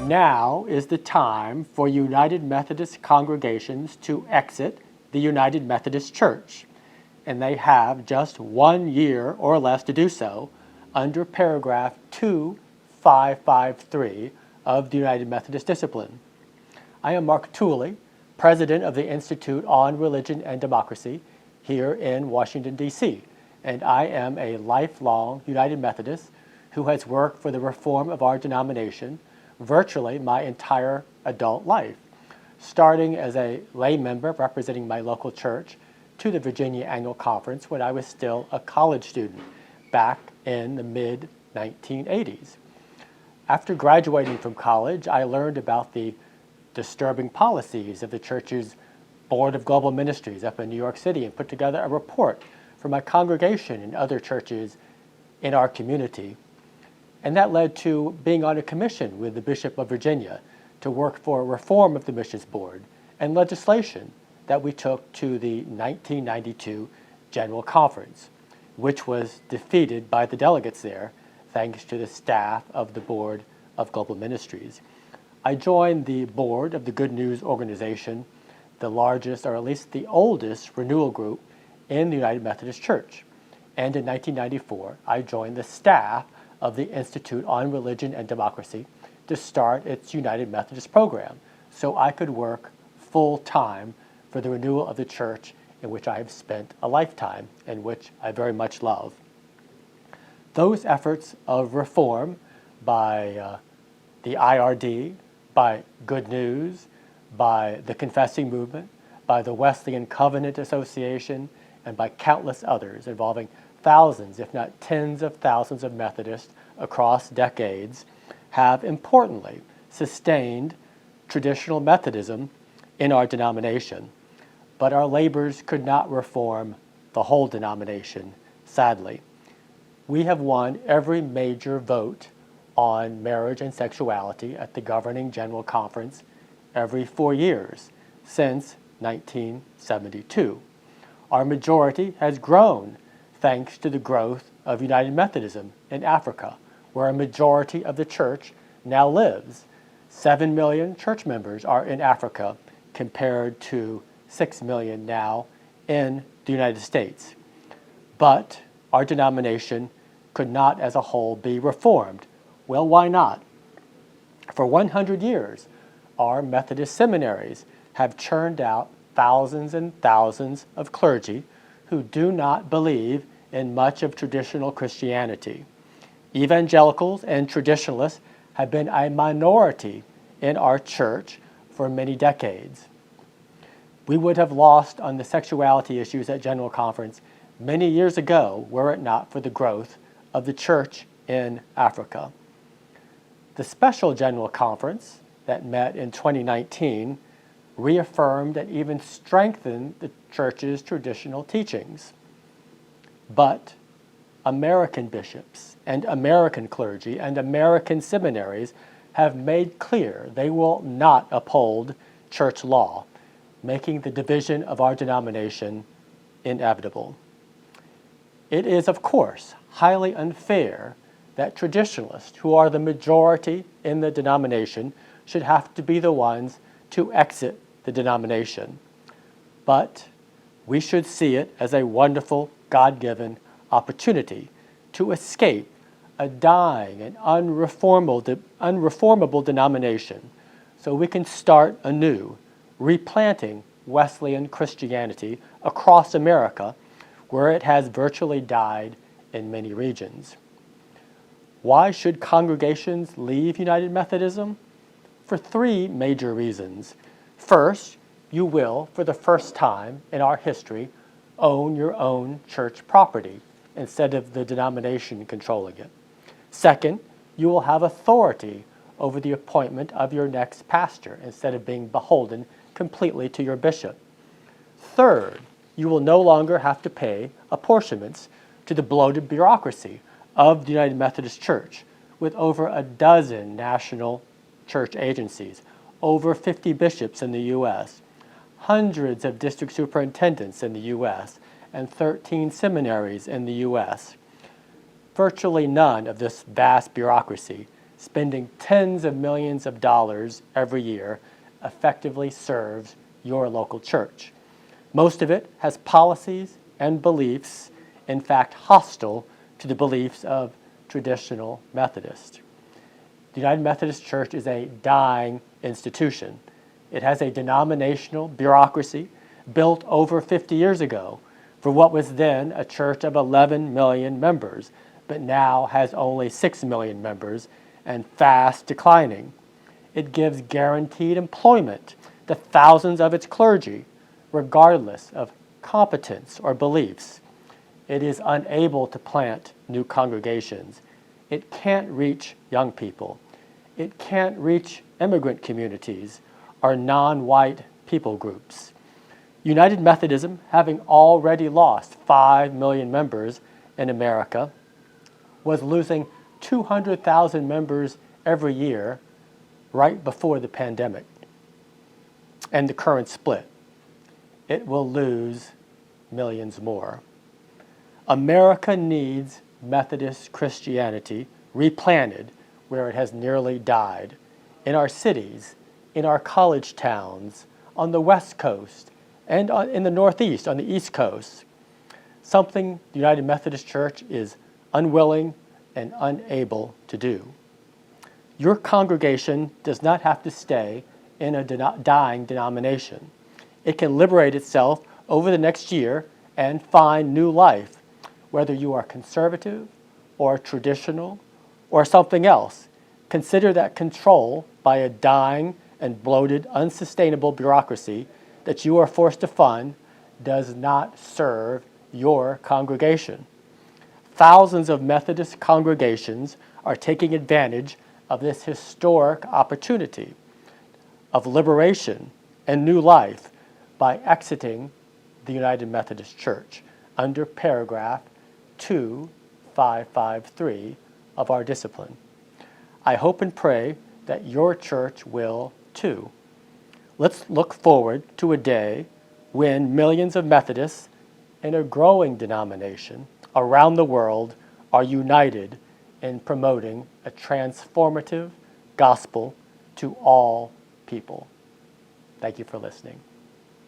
Now is the time for United Methodist congregations to exit the United Methodist Church, and they have just 1 year or less to do so under paragraph 2553 of the United Methodist Discipline. I am Mark Tooley, president of the Institute on Religion and Democracy here in Washington, D.C., and I am a lifelong United Methodist who has worked for the reform of our denomination virtually my entire adult life, starting as a lay member representing my local church to the Virginia Annual Conference when I was still a college student back in the mid-1980s. After graduating from college, I learned about the disturbing policies of the church's Board of Global Ministries up in New York City and put together a report for my congregation and other churches in our community. And that led to being on a commission with the Bishop of Virginia to work for reform of the Missions Board and legislation that we took to the 1992 General Conference, which was defeated by the delegates there thanks to the staff of the Board of Global Ministries. I joined the board of the Good News organization, the largest, or at least the oldest, renewal group in the United Methodist Church. And in 1994, I joined the staff of the Institute on Religion and Democracy to start its United Methodist program, so I could work full-time for the renewal of the church in which I have spent a lifetime and which I very much love. Those efforts of reform by the IRD, by Good News, by the Confessing Movement, by the Wesleyan Covenant Association, and by countless others involving thousands, if not tens of thousands of Methodists across decades, have importantly sustained traditional Methodism in our denomination. But our labors could not reform the whole denomination, sadly. We have won every major vote on marriage and sexuality at the governing General Conference every 4 years since 1972. Our majority has grown thanks to the growth of United Methodism in Africa, where a majority of the church now lives. 7 million church members are in Africa compared to 6 million now in the United States. But our denomination could not as a whole be reformed. Well, why not? For 100 years, our Methodist seminaries have churned out thousands and thousands of clergy who do not believe in much of traditional Christianity. Evangelicals and traditionalists have been a minority in our church for many decades. We would have lost on the sexuality issues at General Conference many years ago were it not for the growth of the church in Africa. The special General Conference that met in 2019 reaffirmed and even strengthened the church's traditional teachings. But American bishops and American clergy and American seminaries have made clear they will not uphold church law, making the division of our denomination inevitable. It is, of course, highly unfair that traditionalists, who are the majority in the denomination, should have to be the ones to exit the denomination. But we should see it as a wonderful, God-given opportunity to escape a dying and unreformable denomination so we can start anew, replanting Wesleyan Christianity across America where it has virtually died in many regions. Why should congregations leave United Methodism? For 3 major reasons. First, you will, for the first time in our history, own your own church property instead of the denomination controlling it. Second, you will have authority over the appointment of your next pastor instead of being beholden completely to your bishop. Third, you will no longer have to pay apportionments to the bloated bureaucracy of the United Methodist Church, with over a dozen national church agencies, over 50 bishops in the U.S., hundreds of district superintendents in the U.S., and 13 seminaries in the U.S. Virtually none of this vast bureaucracy spending tens of millions of dollars every year, effectively serves your local church. Most of it has policies and beliefs, in fact, hostile to the beliefs of traditional Methodists. The United Methodist Church is a dying institution. It has a denominational bureaucracy built over 50 years ago for what was then a church of 11 million members, but now has only 6 million members and fast declining. It gives guaranteed employment to thousands of its clergy, regardless of competence or beliefs. It is unable to plant new congregations. It can't reach young people. It can't reach immigrant communities or non-white people groups. United Methodism, having already lost 5 million members in America, was losing 200,000 members every year right before the pandemic and the current split. It will lose millions more. America needs Methodist Christianity replanted where it has nearly died, in our cities, in our college towns, on the West Coast, and in the Northeast, on the East Coast, something the United Methodist Church is unwilling and unable to do. Your congregation does not have to stay in a dying denomination. It can liberate itself over the next year and find new life, whether you are conservative or traditional or something else. Consider that control by a dying and bloated, unsustainable bureaucracy that you are forced to fund does not serve your congregation. Thousands of Methodist congregations are taking advantage of this historic opportunity of liberation and new life by exiting the United Methodist Church under paragraph 2553 of our discipline. I hope and pray that your church will too. Let's look forward to a day when millions of Methodists in a growing denomination around the world are united in promoting a transformative gospel to all people. Thank you for listening.